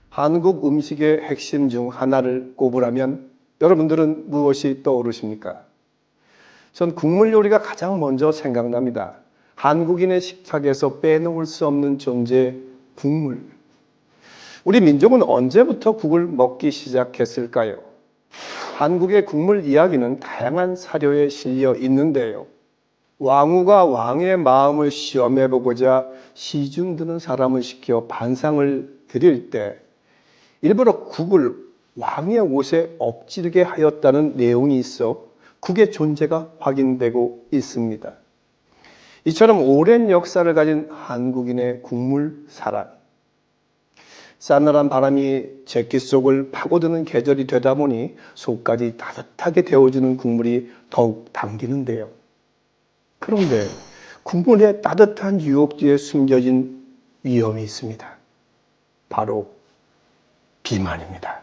한국 음식의 핵심 중 하나를 꼽으라면 여러분들은 무엇이 떠오르십니까? 전 국물 요리가 가장 먼저 생각납니다. 한국인의 식탁에서 빼놓을 수 없는 존재, 국물. 우리 민족은 언제부터 국을 먹기 시작했을까요? 한국의 국물 이야기는 다양한 사료에 실려 있는데요. 왕후가 왕의 마음을 시험해보고자 시중 드는 사람을 시켜 반상을 드릴 때 일부러 국을 왕의 옷에 엎지르게 하였다는 내용이 있어 국의 존재가 확인되고 있습니다. 이처럼 오랜 역사를 가진 한국인의 국물 사랑. 싸늘한 바람이 제끼 속을 파고드는 계절이 되다 보니 속까지 따뜻하게 데워주는 국물이 더욱 당기는데요. 그런데 국물의 따뜻한 유혹 뒤에 숨겨진 위험이 있습니다. 바로 비만입니다.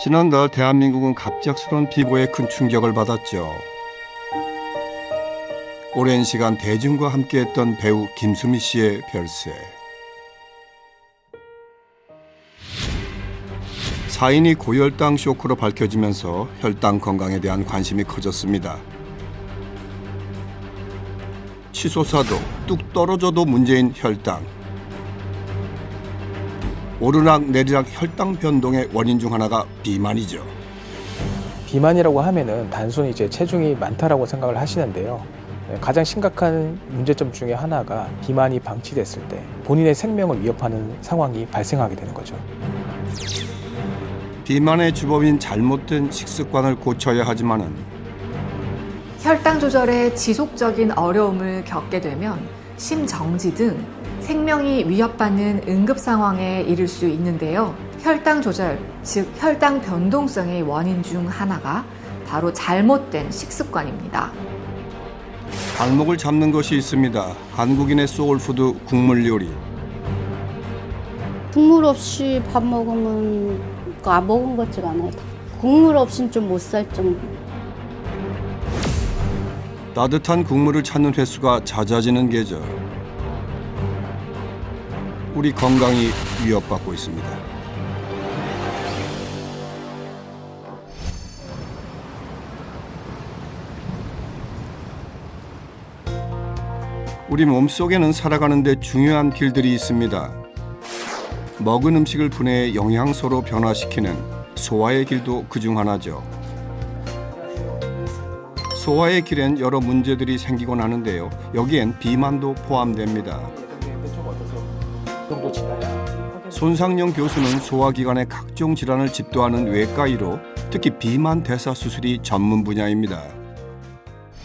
지난달 대한민국은 갑작스러운 피부에 큰 충격을 받았죠. 오랜 시간 대중과 함께했던 배우 김수미 씨의 별세. 사인이 고혈당 쇼크로 밝혀지면서 혈당 건강에 대한 관심이 커졌습니다. 치솟아도 뚝 떨어져도 문제인 혈당. 오르락 내리락 혈당 변동의 원인 중 하나가 비만이죠. 비만이라고 하면은 단순히 이제 체중이 많다라고 생각을 하시는데요. 가장 심각한 문제점 중에 하나가 비만이 방치됐을 때 본인의 생명을 위협하는 상황이 발생하게 되는 거죠. 비만의 주범인 잘못된 식습관을 고쳐야 하지만은 혈당 조절에 지속적인 어려움을 겪게 되면 심정지 등 생명이 위협받는 응급 상황에 이를 수 있는데요. 혈당 조절, 즉 혈당 변동성의 원인 중 하나가 바로 잘못된 식습관입니다. 발목을 잡는 것이 있습니다. 한국인의 소울푸드 국물 요리. 국물 없이 밥 먹으면 먹은 것 같지가 않아요. 국물 없이는 좀 못 살 정도. 따뜻한 국물을 찾는 횟수가 잦아지는 계절. 우리 건강이 위협받고 있습니다. 우리 몸속에는 살아가는 데 중요한 길들이 있습니다. 먹은 음식을 분해해 영양소로 변화시키는 소화의 길도 그중 하나죠. 소화의 길엔 여러 문제들이 생기곤 하는데요. 여기엔 비만도 포함됩니다. 손상영 교수는 소화기관의 각종 질환을 집도하는 외과의로 특히 비만 대사 수술이 전문 분야입니다.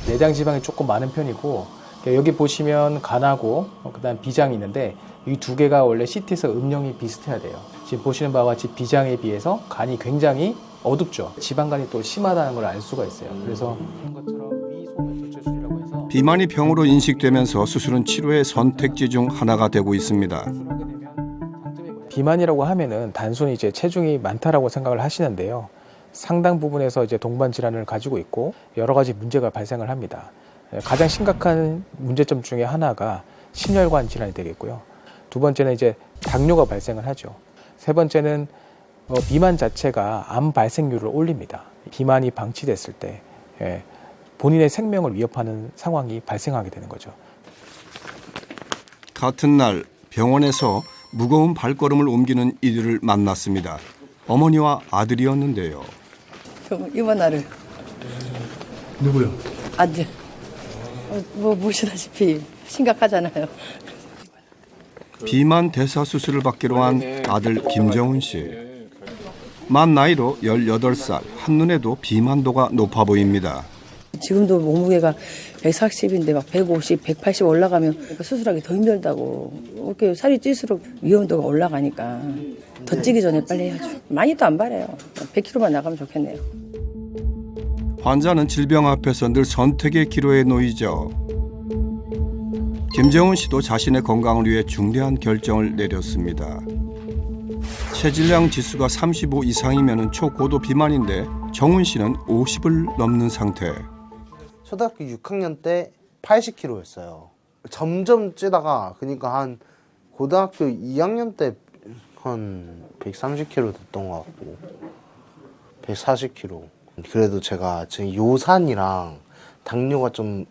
내장 지방이 조금 많은 편이고 여기 보시면 간하고 그다음 비장이 있는데 이 두 개가 원래 CT에서 음영이 비슷해야 돼요. 지금 보시는 바와 같이 비장에 비해서 간이 굉장히 어둡죠. 지방간이 또 심하다는 걸 알 수가 있어요. 그래서 그런 것처럼 위소면 조체술이라고 해서 비만이 병으로 인식되면서 수술은 치료의 선택지 중 하나가 되고 있습니다. 비만이라고 하면은 단순히 이제 체중이 많다라고 생각을 하시는데요. 상당 부분에서 이제 동반 질환을 가지고 있고 여러 가지 문제가 발생을 합니다. 가장 심각한 문제점 중에 하나가 심혈관 질환이 되겠고요. 두 번째는 이제 당뇨가 발생을 하죠. 세 번째는 비만 자체가 암 발생률을 올립니다. 비만이 방치됐을 때 본인의 생명을 위협하는 상황이 발생하게 되는 거죠. 같은 날 병원에서 무거운 발걸음을 옮기는 이들을 만났습니다. 어머니와 아들이었는데요. 이번 날을 누구요? 아들 보시다시피 심각하잖아요. 비만 대사 수술을 받기로 한 아들 김정훈 씨. 만 나이로 18살, 한눈에도 비만도가 높아 보입니다. 지금도 몸무게가 140인데 막 150, 180 올라가면 수술하기 더 힘들다고. 이렇게 살이 찔수록 위험도가 올라가니까 더 찌기 전에 빨리 해야죠. 많이도 안 바래요. 100kg만 나가면 좋겠네요. 환자는 질병 앞에서 늘 선택의 기로에 놓이죠. 김정훈 씨도 자신의 건강을 위해 중대한 결정을 내렸습니다. 체질량 지수가 35 이상이면 초고도 비만인데 정훈 씨는 50을 넘는 상태. 초등학교 6학년 때 80kg였어요. 점점 찌다가 그러니까 한 고등학교 2학년 때 한 130kg 됐던 것 같고 140kg. 그래도 제가 지금 요산이랑 당뇨가 좀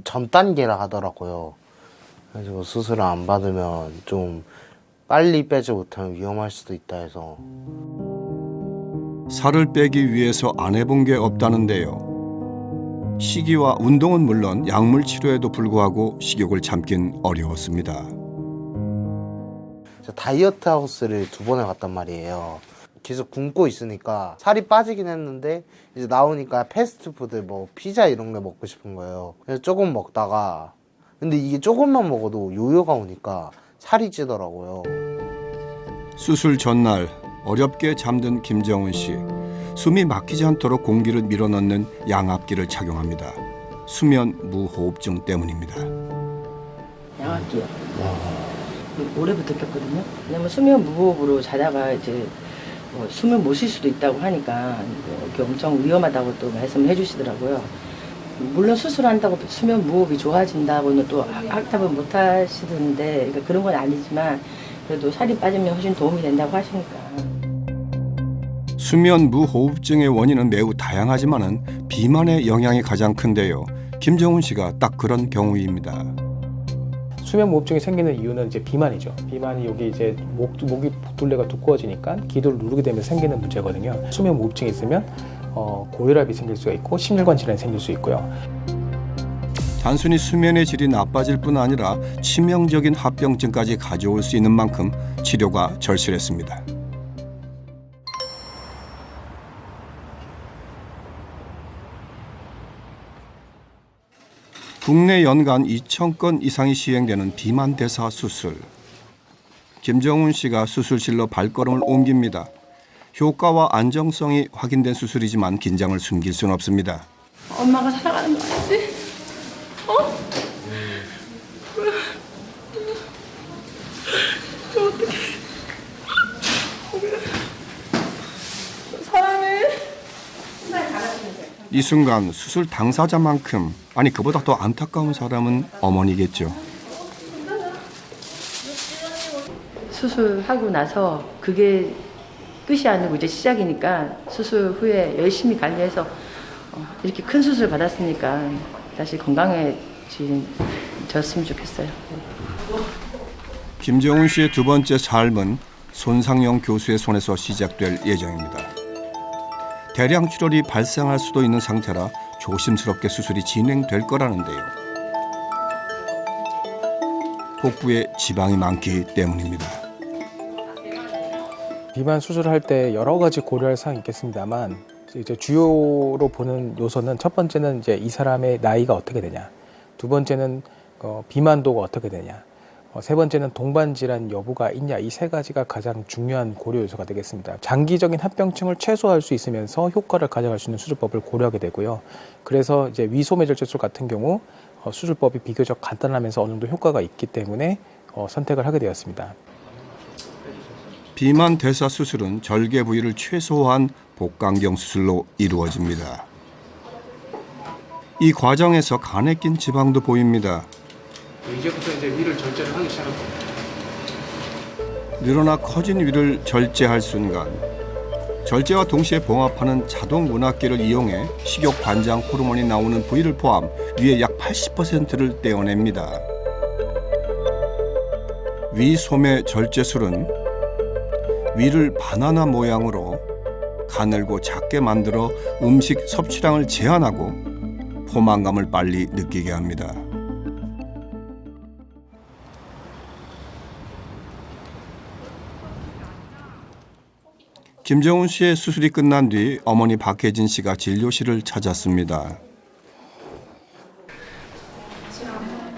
전 단계라 하더라고요. 그래서 수술을 안 받으면 좀 빨리 빼지 못하면 위험할 수도 있다 해서. 살을 빼기 위해서 안 해본 게 없다는데요. 식이와 운동은 물론 약물 치료에도 불구하고 식욕을 참긴 어려웠습니다. 제가 다이어트 하우스를 2번을 갔단 말이에요. 계속 굶고 있으니까 살이 빠지긴 했는데 이제 나오니까 패스트푸드 뭐 피자 이런 거 먹고 싶은 거예요. 그래서 조금 먹다가 근데 이게 조금만 먹어도 요요가 오니까 살이 찌더라고요. 수술 전날 어렵게 잠든 김정은 씨. 숨이 막히지 않도록 공기를 밀어넣는 양압기를 착용합니다. 수면 무호흡증 때문입니다. 양압기요. 올해부터 꼈거든요. 왜냐면 수면 무호흡으로 자다가 이제 뭐 숨을 못 쉴 수도 있다고 하니까 이렇게 엄청 위험하다고 또 말씀을 해주시더라고요. 물론 수술한다고 수면 무호흡이 좋아진다고는 또 학답은 못 하시던데 그러니까 그런 건 아니지만 그래도 살이 빠지면 훨씬 도움이 된다고 하시니까. 수면 무호흡증의 원인은 매우 다양하지만은 비만의 영향이 가장 큰데요. 김정은 씨가 딱 그런 경우입니다. 수면 무호흡증이 생기는 이유는 이제 비만이죠. 비만이 여기 이제 목이 둘레가 두꺼워지니까 기도를 누르게 되면서 생기는 문제거든요. 수면 무호흡증이 있으면 고혈압이 생길 수가 있고 심혈관 질환이 생길 수 있고요. 단순히 수면의 질이 나빠질 뿐 아니라 치명적인 합병증까지 가져올 수 있는 만큼 치료가 절실했습니다. 국내 연간 2,000건 이상이 시행되는 비만 대사 수술. 김정은 씨가 수술실로 발걸음을 옮깁니다. 효과와 안정성이 확인된 수술이지만 긴장을 숨길 수는 없습니다. 엄마가 사랑하는 거 알지? 이 순간 수술 당사자만큼 아니 그보다 더 안타까운 사람은 어머니겠죠. 수술하고 나서 그게 끝이 아니고 이제 시작이니까 수술 후에 열심히 관리해서 이렇게 큰 수술 받았으니까 다시 건강해졌으면 좋겠어요. 김정은 씨의 두 번째 삶은 손상영 교수의 손에서 시작될 예정입니다. 대량 출혈이 발생할 수도 있는 상태라 조심스럽게 수술이 진행될 거라는데요. 복부에 지방이 많기 때문입니다. 비만 수술을 할 때 여러 가지 고려할 사항이 있겠습니다만 이제 주요로 보는 요소는 첫 번째는 이제 이 사람의 나이가 어떻게 되냐, 두 번째는 비만도가 어떻게 되냐, 세 번째는 동반 질환 여부가 있냐, 이 세 가지가 가장 중요한 고려 요소가 되겠습니다. 장기적인 합병증을 최소화할 수 있으면서 효과를 가져갈 수 있는 수술법을 고려하게 되고요. 그래서 이제 위소매절제술 같은 경우 수술법이 비교적 간단하면서 어느 정도 효과가 있기 때문에 선택을 하게 되었습니다. 비만 대사 수술은 절개 부위를 최소화한 복강경 수술로 이루어집니다. 이 과정에서 간에 낀 지방도 보입니다. 이제부터 이제 위를 절제를 하기 시작합니다. 늘어나 커진 위를 절제할 순간 절제와 동시에 봉합하는 자동 문학기를 이용해 식욕 반장 호르몬이 나오는 부위를 포함 위의 약 80%를 떼어냅니다. 위 소매 절제술은 위를 바나나 모양으로 가늘고 작게 만들어 음식 섭취량을 제한하고 포만감을 빨리 느끼게 합니다. 김정은 씨의 수술이 끝난 뒤 어머니 박혜진 씨가 진료실을 찾았습니다.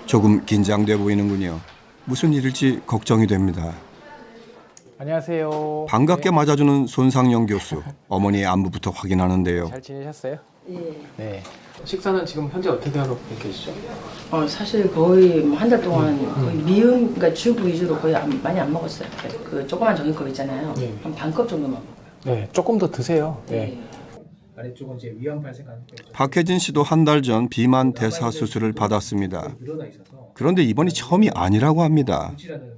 조금 긴장돼 보이는군요. 무슨 일일지 걱정이 됩니다. 안녕하세요. 반갑게 맞아주는 손상영 교수. 어머니의 안부부터 확인하는데요. 잘 지내셨어요? 예. 네. 식사는 지금 현재 어떻게 하고 계시죠? 사실 거의 한 달 동안 거의 미음, 그러니까 주부 위주로 거의 많이 안 먹었어요. 그 조그만 종이컵 있잖아요. 네. 한 반컵 정도만 먹어요. 네, 조금 더 드세요. 네. 아래쪽은 이제 위암 발생 가능성이 박혜진 씨도 한 달 전 비만 대사 수술을 받았습니다. 늘어나 있어서 그런데 이번이 처음이 아니라고 합니다. 유지라는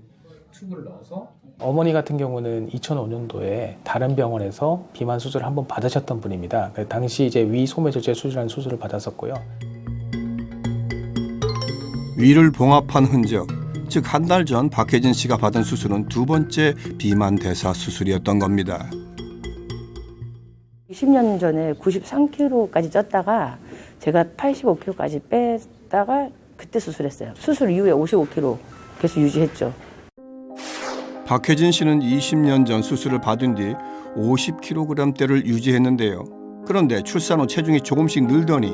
튜브를 넣어서 어머니 같은 경우는 2005년도에 다른 병원에서 비만 수술을 한번 받으셨던 분입니다. 당시 이제 위 소매절제 수술이라는 수술을 받았었고요. 위를 봉합한 흔적, 즉 한 달 전 박혜진 씨가 받은 수술은 두 번째 비만 대사 수술이었던 겁니다. 20년 전에 93kg까지 쪘다가 제가 85kg까지 뺐다가 그때 수술했어요. 수술 이후에 55kg 계속 유지했죠. 박혜진 씨는 20년 전 수술을 받은 뒤 50kg대를 유지했는데요. 그런데 출산 후 체중이 조금씩 늘더니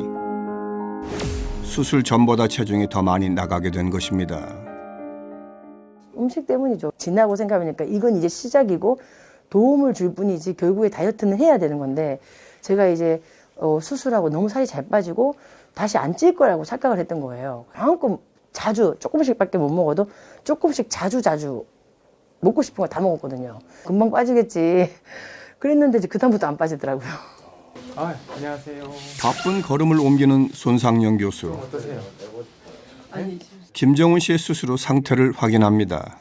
수술 전보다 체중이 더 많이 나가게 된 것입니다. 음식 때문이죠. 지나고 생각해보니까 이건 이제 시작이고 도움을 줄 뿐이지 결국에 다이어트는 해야 되는 건데 제가 이제 수술하고 너무 살이 잘 빠지고 다시 안 찔 거라고 착각을 했던 거예요. 마음껏 자주 조금씩밖에 못 먹어도 조금씩 자주 먹고 싶은 거 다 먹었거든요. 금방 빠지겠지. 그랬는데 이제 그다음부터 안 빠지더라고요. 아, 안녕하세요. 바쁜 걸음을 옮기는 손상영 교수. 어떠세요? 김정훈 씨의 수술 후 상태를 확인합니다.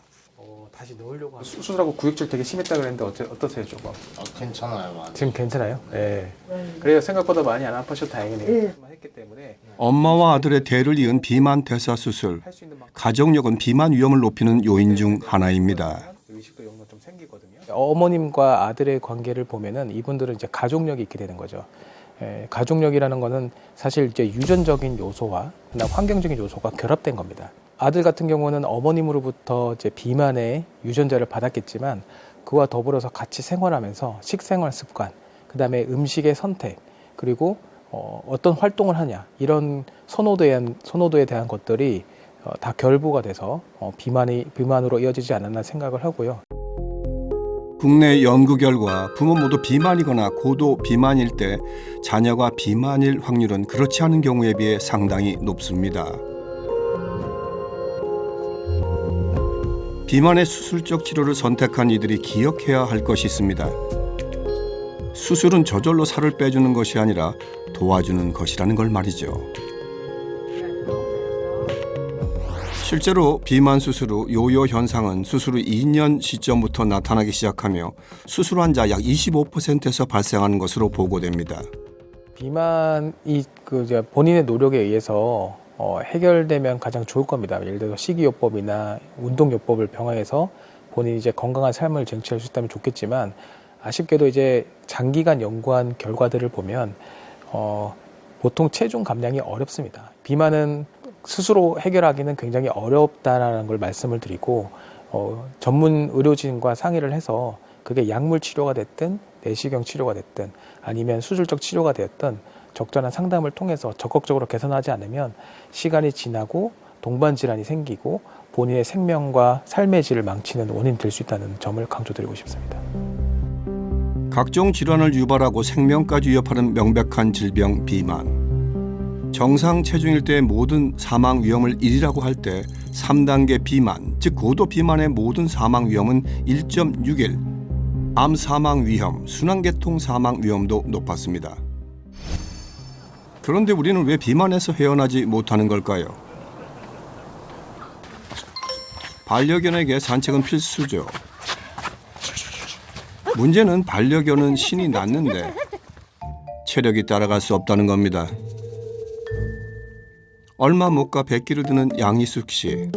다시 넣으려고 수술하고 구역질 되게 심했다 그랬는데 어떠세요, 조금? 괜찮아요, 많이. 지금 괜찮아요? 네. 그래요. 생각보다 많이 안 아파셔도 다행이네요. 했기 때문에 엄마와 아들의 대를 이은 비만 대사 수술. 할 수 있는 만큼 가족력은 비만 위험을 높이는 요인 중 하나입니다. 의식도 용도 좀 생기거든요. 어머님과 아들의 관계를 보면은 이분들은 이제 가족력이 있게 되는 거죠. 가족력이라는 거는 사실 이제 유전적인 요소와 환경적인 요소가 결합된 겁니다. 아들 같은 경우는 어머님으로부터 이제 비만의 유전자를 받았겠지만 그와 더불어서 같이 생활하면서 식생활 습관, 그다음에 음식의 선택, 그리고 어떤 활동을 하냐 이런 선호도에 대한 것들이 다 결부가 돼서 비만으로 이어지지 않았나 생각을 하고요. 국내 연구 결과 부모 모두 비만이거나 고도 비만일 때 자녀가 비만일 확률은 그렇지 않은 경우에 비해 상당히 높습니다. 비만의 수술적 치료를 선택한 이들이 기억해야 할 것이 있습니다. 수술은 저절로 살을 빼주는 것이 아니라 도와주는 것이라는 걸 말이죠. 실제로 비만 수술 후 요요 현상은 수술 후 2년 시점부터 나타나기 시작하며 수술 환자 약 25%에서 발생하는 것으로 보고됩니다. 비만이 본인의 노력에 의해서 해결되면 가장 좋을 겁니다. 예를 들어서 식이요법이나 운동요법을 병행해서 본인이 이제 건강한 삶을 쟁취할 수 있다면 좋겠지만 아쉽게도 이제 장기간 연구한 결과들을 보면 보통 체중 감량이 어렵습니다. 비만은 스스로 해결하기는 굉장히 어렵다라는 걸 말씀을 드리고 전문 의료진과 상의를 해서 그게 약물 치료가 됐든 내시경 치료가 됐든 아니면 수술적 치료가 되었든 적절한 상담을 통해서 적극적으로 개선하지 않으면 시간이 지나고 동반 질환이 생기고 본인의 생명과 삶의 질을 망치는 원인이 될 수 있다는 점을 강조드리고 싶습니다. 각종 질환을 유발하고 생명까지 위협하는 명백한 질병 비만. 정상 체중일 때의 모든 사망 위험을 1이라고 할 때 3단계 비만, 즉 고도 비만의 모든 사망 위험은 1.61. 암 사망 위험, 순환계통 사망 위험도 높았습니다. 그런데 우리는 왜 비만에서 헤어나지 못하는 걸까요? 반려견에게 산책은 필수죠. 문제는 반려견은 신이 났는데 체력이 따라갈 수 없다는 겁니다. 얼마 못 가 백기를 드는 양희숙 씨.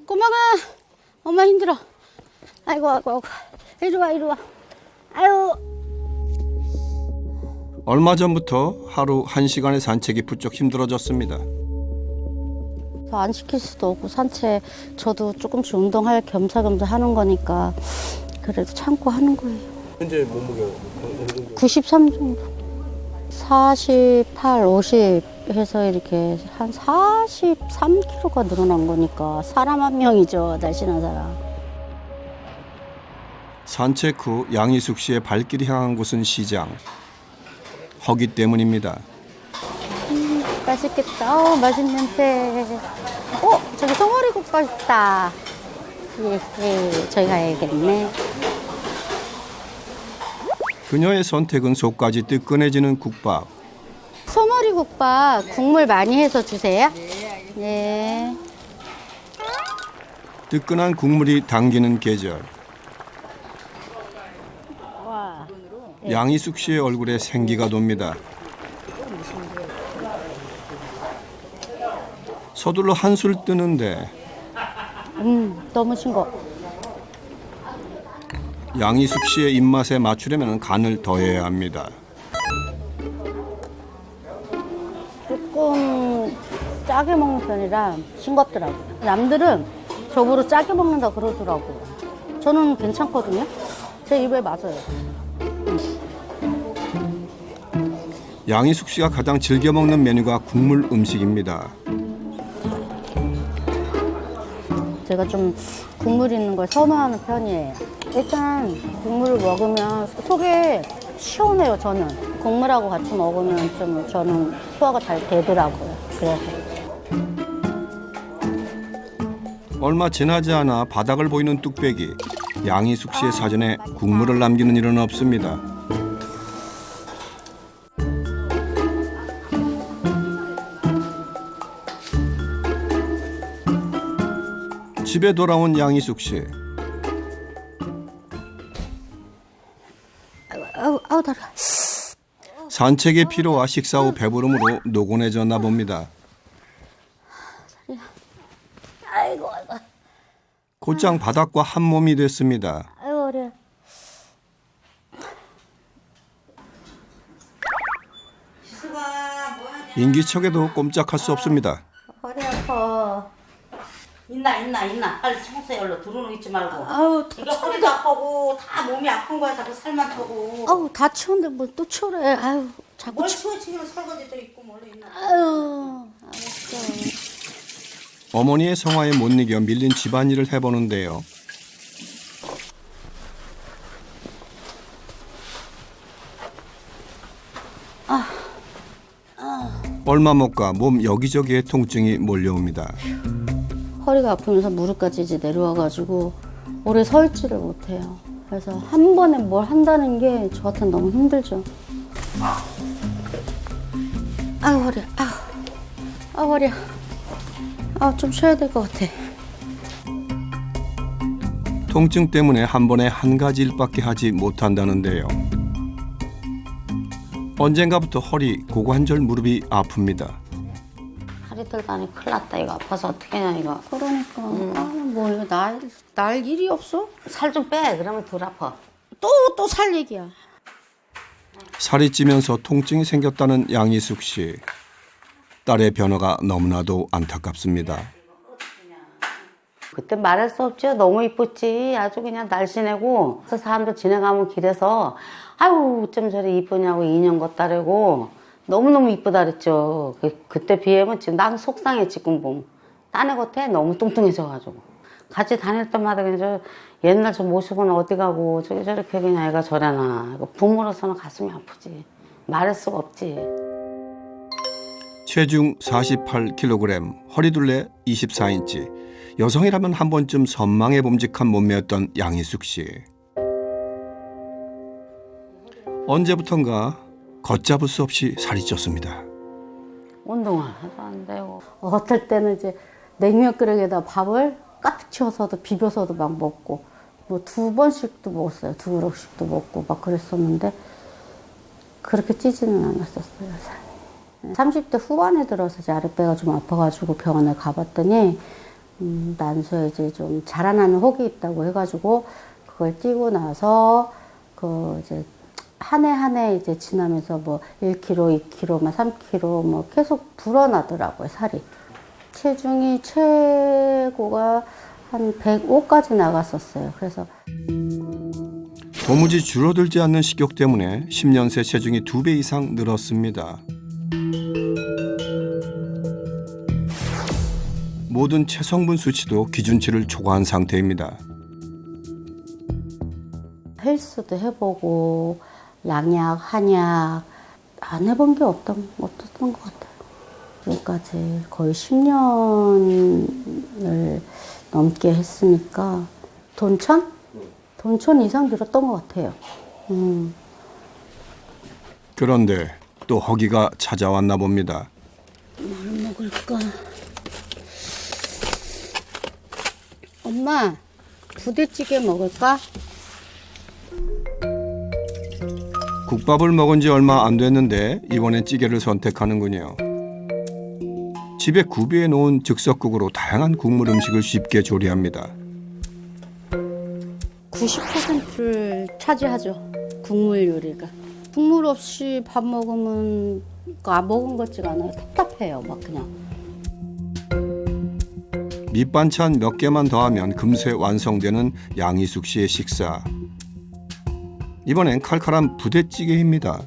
꼬마가 엄마 힘들어. 아이고. 이리 와. 아유. 얼마 전부터 하루 1시간의 산책이 부쩍 힘들어졌습니다. 안 시킬 수도 없고 산책 저도 조금씩 운동할 겸사겸사 하는 거니까 그래도 참고 하는 거예요. 현재 몸무게가 어느 정도? 93 정도. 48, 50 해서 이렇게 한 43kg가 늘어난 거니까 사람 한 명이죠, 날씬한 사람. 산책 후 양희숙 씨의 발길이 향한 곳은 시장. 허기 때문입니다. 맛있겠다. 맛있는 냄새. 저기 송어리국밥 있다. 예, 저희 가야겠네. 그녀의 선택은 속까지 뜨끈해지는 국밥. 소머리 국밥 국물 많이 해서 주세요. 네. 뜨끈한 국물이 당기는 계절. 와. 양희숙 씨의 얼굴에 생기가 돕니다. 서둘러 한술 뜨는데 너무 싱거. 양희숙 씨의 입맛에 맞추려면 간을 더해야 합니다. 조금 짜게 먹는 편이라 싱겁더라고요. 남들은 저보고 짜게 먹는다 그러더라고요. 저는 괜찮거든요. 제 입에 맞아요. 양희숙 씨가 가장 즐겨 먹는 메뉴가 국물 음식입니다. 제가 좀 국물 있는 걸 선호하는 편이에요. 일단 국물을 먹으면 속에 시원해요, 저는. 국물하고 같이 먹으면 좀 저는 소화가 잘 되더라고요. 그래서. 얼마 지나지 않아 바닥을 보이는 뚝배기. 양희숙 씨의 사전에 국물을 남기는 일은 없습니다. 집에 돌아온 양희숙 씨. 아우, 다리. 산책의 피로와 식사 후 배부름으로 노곤해졌나 봅니다. 아이고. 곧장 바닥과 한 몸이 됐습니다. 아이고, 어려. 인기척에도 꼼짝할 수 없습니다. 허리 아파. 있나. 빨리 청소해, 얼른. 들어놓 있지 말고. 아우, 이거 허리도 아프고, 다 몸이 아픈 거야. 자꾸 살만 펴고. 아우, 다 치웠는데 뭘 또 치우래. 아유, 자꾸 뭘 치우치면 설거지도 있고, 몰래 있나. 아유, 알았어. 어머니의 성화에 못 이겨 밀린 집안일을 해보는데요. 얼마 못 가 몸 여기저기에 통증이 몰려옵니다. 허리가 아프면서 무릎까지 이제 내려와가지고 오래 서 있지를 못해요. 그래서 한 번에 뭘 한다는 게 저한테는 너무 힘들죠. 아유, 허리야. 아유, 허리야. 좀 쉬어야 될 것 같아. 통증 때문에 한 번에 한 가지 일밖에 하지 못한다는데요. 언젠가부터 허리, 고관절, 무릎이 아픕니다. 다리 들다니 큰일 났다. 이거 아파서 어떻게 하냐, 이거. 그러니까. 뭐 이거 날 일이 없어? 살 좀 빼. 그러면 덜 아파. 또 살 얘기야. 살이 찌면서 통증이 생겼다는 양희숙 씨. 딸의 변화가 너무나도 안타깝습니다. 그때 말할 수 없죠. 너무 이뻤지. 아주 그냥 날씬하고. 그래서 사람들 지나가면 길에서 아유 어쩜 저리 이쁘냐고 인형 같다라고 너무너무 이쁘다 그랬죠. 그때 비하면 지금 난 속상해 지금 보면. 딴 애 같아. 너무 뚱뚱해져가지고. 같이 다닐 때마다 그냥 저 옛날 저 모습은 어디 가고 저렇게 그냥 애가 저래나. 부모로서는 가슴이 아프지. 말할 수가 없지. 체중 48kg, 허리둘레 24인치. 여성이라면 한 번쯤 선망에 bom직한 몸매였던 양희숙 씨. 언제부턴가 걷잡을 수 없이 살이 쪘습니다. 운동을 해도 안 되고. 어떨 때는 이제 냉면 그릇에다 밥을 가득 채워서도 비벼서도 막 먹고 뭐 2번씩도 먹었어요. 2그릇씩도 먹고 막 그랬었는데 그렇게 찌지는 않았었어요. 살이. 30대 후반에 들어서 이제 아랫배가 좀 아파가지고 병원에 가봤더니 난소에 이제 좀 자라나는 혹이 있다고 해가지고 그걸 띄고 나서 그 이제 한 해 이제 지나면서 뭐 1kg, 2kg, 막 3kg 뭐 계속 불어나더라고요, 살이. 체중이 최고가 한 105까지 나갔었어요. 그래서 도무지 줄어들지 않는 식욕 때문에 10년 새 체중이 2배 이상 늘었습니다. 모든 체성분 수치도 기준치를 초과한 상태입니다. 헬스도 해보고 양약, 한약 안 해본 게 없었던 것 같아요. 여기까지 거의 10년을 넘게 했으니까 돈천 이상 들었던 것 같아요. 그런데 또 허기가 찾아왔나 봅니다. 뭘 먹을까? 엄마, 부대찌개 먹을까? 국밥을 먹은 지 얼마 안 됐는데 이번엔 찌개를 선택하는군요. 집에 구비해 놓은 즉석국으로 다양한 국물 음식을 쉽게 조리합니다. 90%를 차지하죠. 국물 요리가. 국물 없이 밥 먹으면 먹은 것 같지가 않아요. 답답해요, 막 그냥. 밑반찬 몇 개만 더하면 금세 완성되는 양희숙 씨의 식사. 이번엔 칼칼한 부대찌개입니다.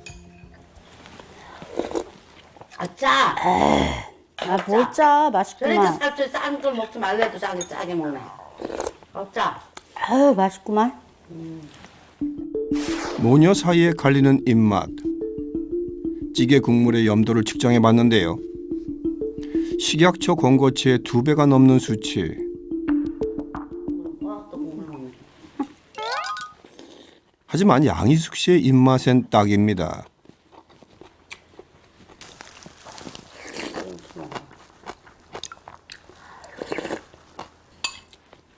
짜. 뭘 짜? 맛있구만. 그래도 싼 걸 먹지 말래도 짜게 먹네. 짜. 아유, 맛있구만. 모녀 사이에 갈리는 입맛. 찌개 국물의 염도를 측정해 봤는데요. 식약처 권고치의 2배가 넘는 수치. 하지만 양희숙 씨의 입맛엔 딱입니다.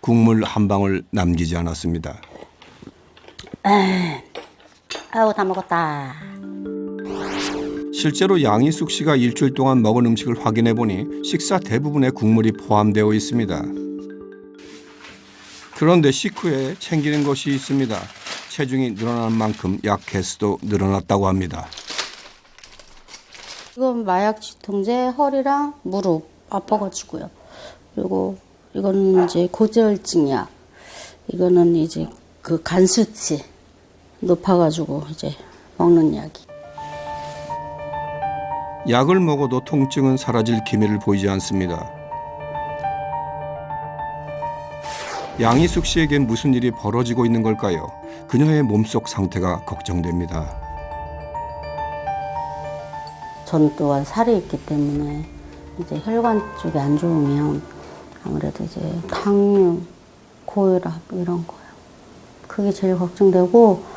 국물 한 방울 남기지 않았습니다. 아유, 다 먹었다. 실제로 양희숙 씨가 일주일 동안 먹은 음식을 확인해 보니 식사 대부분에 국물이 포함되어 있습니다. 그런데 식후에 챙기는 것이 있습니다. 체중이 늘어난 만큼 약 개수도 늘어났다고 합니다. 이건 마약 진통제, 허리랑 무릎 아파가지고요. 그리고 이거는 이제 고지혈증약. 이거는 이제 그 간 수치 높아가지고 이제 먹는 약이. 약을 먹어도 통증은 사라질 기미를 보이지 않습니다. 양희숙 씨에겐 무슨 일이 벌어지고 있는 걸까요? 그녀의 몸속 상태가 걱정됩니다. 전 또한 살이 있기 때문에 이제 혈관 쪽이 안 좋으면 아무래도 이제 당뇨, 고혈압 이런 거요. 그게 제일 걱정되고